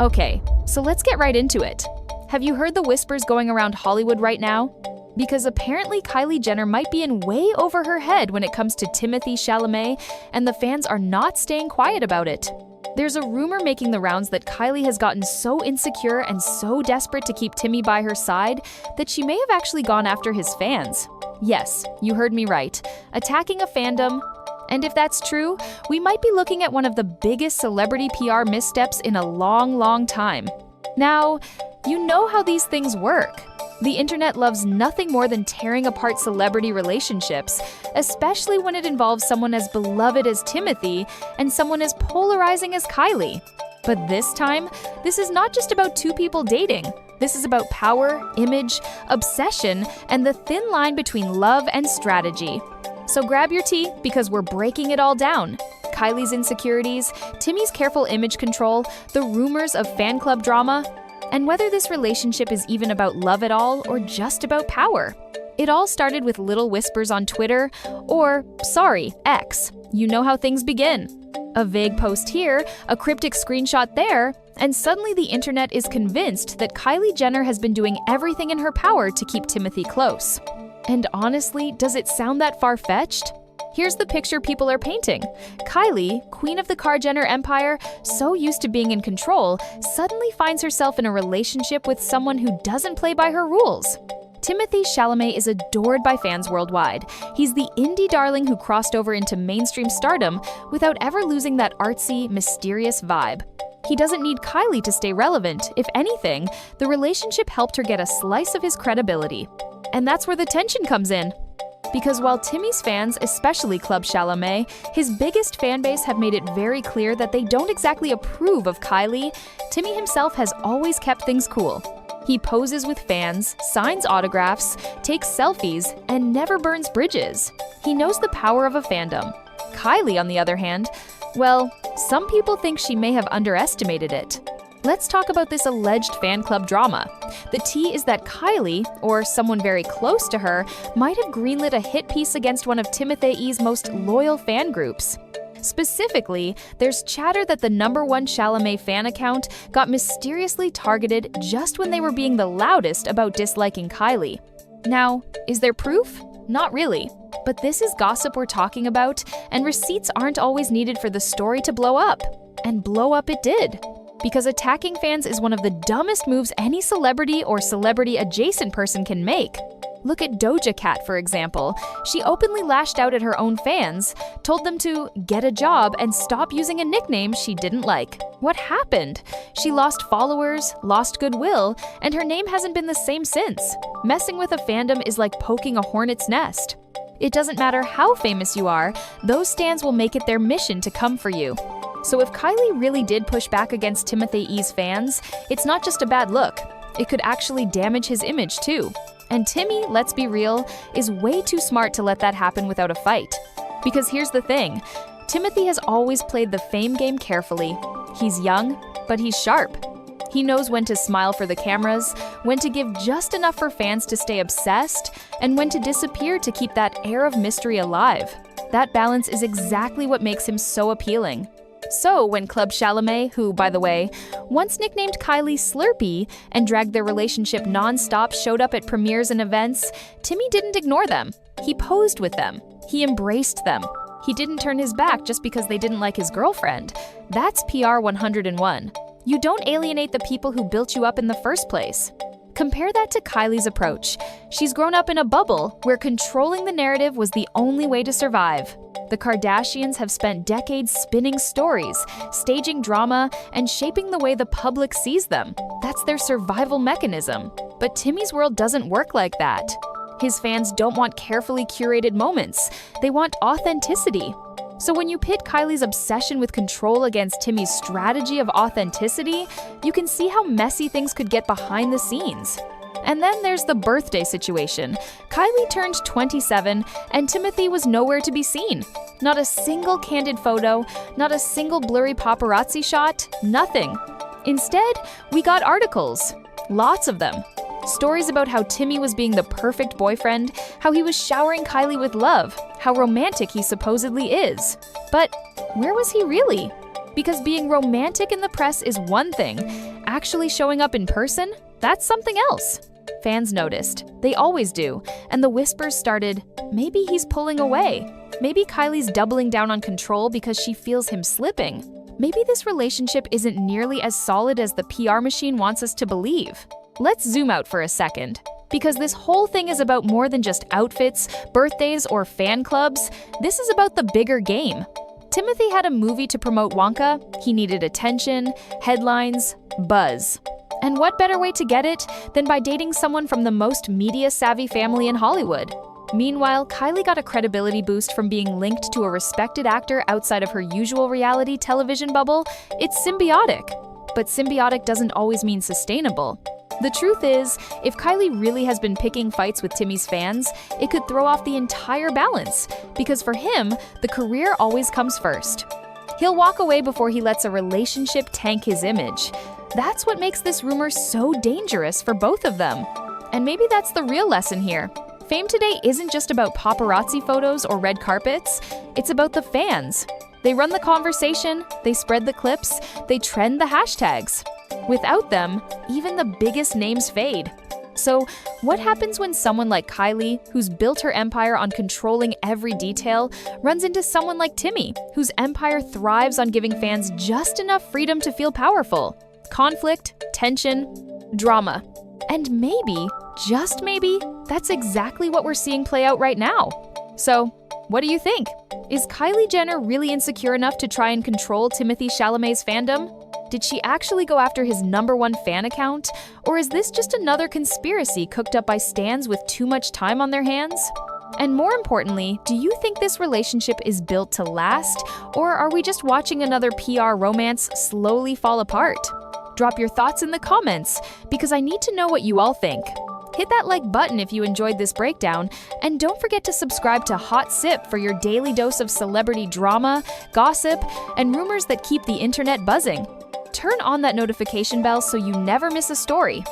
Okay, so let's get right into it. Have you heard the whispers going around Hollywood right now? Because apparently Kylie Jenner might be in way over her head when it comes to Timothée Chalamet, and the fans are not staying quiet about it. There's a rumor making the rounds that Kylie has gotten so insecure and so desperate to keep Timmy by her side that she may have actually gone after his fans. Yes, you heard me right, attacking a fandom. And if that's true, we might be looking at one of the biggest celebrity PR missteps in a long time. Now, you know how these things work. The internet loves nothing more than tearing apart celebrity relationships, especially when it involves someone as beloved as Timothée and someone as polarizing as Kylie. But this time, this is not just about two people dating. This is about power, image, obsession, and the thin line between love and strategy. So grab your tea because we're breaking it all down. Kylie's insecurities, Timmy's careful image control, the rumors of fan club drama, and whether this relationship is even about love at all or just about power. It all started with little whispers on Twitter, or, sorry, X. You know how things begin. A vague post here, a cryptic screenshot there, and suddenly the internet is convinced that Kylie Jenner has been doing everything in her power to keep Timothée close. And honestly, does it sound that far-fetched? Here's the picture people are painting. Kylie, queen of the Jenner empire, so used to being in control, suddenly finds herself in a relationship with someone who doesn't play by her rules. Timothée Chalamet is adored by fans worldwide. He's the indie darling who crossed over into mainstream stardom without ever losing that artsy, mysterious vibe. He doesn't need Kylie to stay relevant. If anything, the relationship helped her get a slice of his credibility. And that's where the tension comes in. Because while Timmy's fans, especially Club Chalamet, his biggest fan base have made it very clear that they don't exactly approve of Kylie, Timmy himself has always kept things cool. He poses with fans, signs autographs, takes selfies, and never burns bridges. He knows the power of a fandom. Kylie, on the other hand, well, some people think she may have underestimated it. Let's talk about this alleged fan club drama. The tea is that Kylie, or someone very close to her, might have greenlit a hit piece against one of Timothée's most loyal fan groups. Specifically, there's chatter that the #1 Chalamet fan account got mysteriously targeted just when they were being the loudest about disliking Kylie. Now, is there proof? Not really. But this is gossip we're talking about, and receipts aren't always needed for the story to blow up. And blow up it did. Because attacking fans is one of the dumbest moves any celebrity or celebrity-adjacent person can make. Look at Doja Cat, for example. She openly lashed out at her own fans, told them to get a job and stop using a nickname she didn't like. What happened? She lost followers, lost goodwill, and her name hasn't been the same since. Messing with a fandom is like poking a hornet's nest. It doesn't matter how famous you are, those stans will make it their mission to come for you. So if Kylie really did push back against Timothée's fans, it's not just a bad look. It could actually damage his image too. And Timmy, let's be real, is way too smart to let that happen without a fight. Because here's the thing, Timothée has always played the fame game carefully. He's young, but he's sharp. He knows when to smile for the cameras, when to give just enough for fans to stay obsessed, and when to disappear to keep that air of mystery alive. That balance is exactly what makes him so appealing. So when Club Chalamet, who, by the way, once nicknamed Kylie Slurpee and dragged their relationship non-stop, showed up at premieres and events, Timmy didn't ignore them. He posed with them. He embraced them. He didn't turn his back just because they didn't like his girlfriend. That's PR 101. You don't alienate the people who built you up in the first place. Compare that to Kylie's approach. She's grown up in a bubble where controlling the narrative was the only way to survive. The Kardashians have spent decades spinning stories, staging drama, and shaping the way the public sees them. That's their survival mechanism. But Timmy's world doesn't work like that. His fans don't want carefully curated moments. They want authenticity. So when you pit Kylie's obsession with control against Timmy's strategy of authenticity, you can see how messy things could get behind the scenes. And then there's the birthday situation. Kylie turned 27, and Timothée was nowhere to be seen. Not a single candid photo, not a single blurry paparazzi shot, nothing. Instead, we got articles. Lots of them. Stories about how Timmy was being the perfect boyfriend, how he was showering Kylie with love, how romantic he supposedly is. But where was he really? Because being romantic in the press is one thing, actually showing up in person, that's something else. Fans noticed. They always do. And the whispers started, maybe he's pulling away. Maybe Kylie's doubling down on control because she feels him slipping. Maybe this relationship isn't nearly as solid as the PR machine wants us to believe. Let's zoom out for a second. Because this whole thing is about more than just outfits, birthdays, or fan clubs. This is about the bigger game. Timothée had a movie to promote Wonka. He needed attention, headlines, buzz. And what better way to get it than by dating someone from the most media-savvy family in Hollywood? Meanwhile, Kylie got a credibility boost from being linked to a respected actor outside of her usual reality television bubble. It's symbiotic. But symbiotic doesn't always mean sustainable. The truth is, if Kylie really has been picking fights with Timmy's fans, it could throw off the entire balance, because for him, the career always comes first. He'll walk away before he lets a relationship tank his image. That's what makes this rumor so dangerous for both of them. And maybe that's the real lesson here. Fame today isn't just about paparazzi photos or red carpets, it's about the fans. They run the conversation, they spread the clips, they trend the hashtags. Without them, even the biggest names fade. So, what happens when someone like Kylie, who's built her empire on controlling every detail, runs into someone like Timmy, whose empire thrives on giving fans just enough freedom to feel powerful? Conflict, tension, drama. And maybe, just maybe, that's exactly what we're seeing play out right now. So, what do you think? Is Kylie Jenner really insecure enough to try and control Timothée Chalamet's fandom? Did she actually go after his #1 fan account? Or is this just another conspiracy cooked up by stans with too much time on their hands? And more importantly, do you think this relationship is built to last? Or are we just watching another PR romance slowly fall apart? Drop your thoughts in the comments, because I need to know what you all think. Hit that like button if you enjoyed this breakdown, and don't forget to subscribe to Hot Sip for your daily dose of celebrity drama, gossip, and rumors that keep the internet buzzing. Turn on that notification bell so you never miss a story.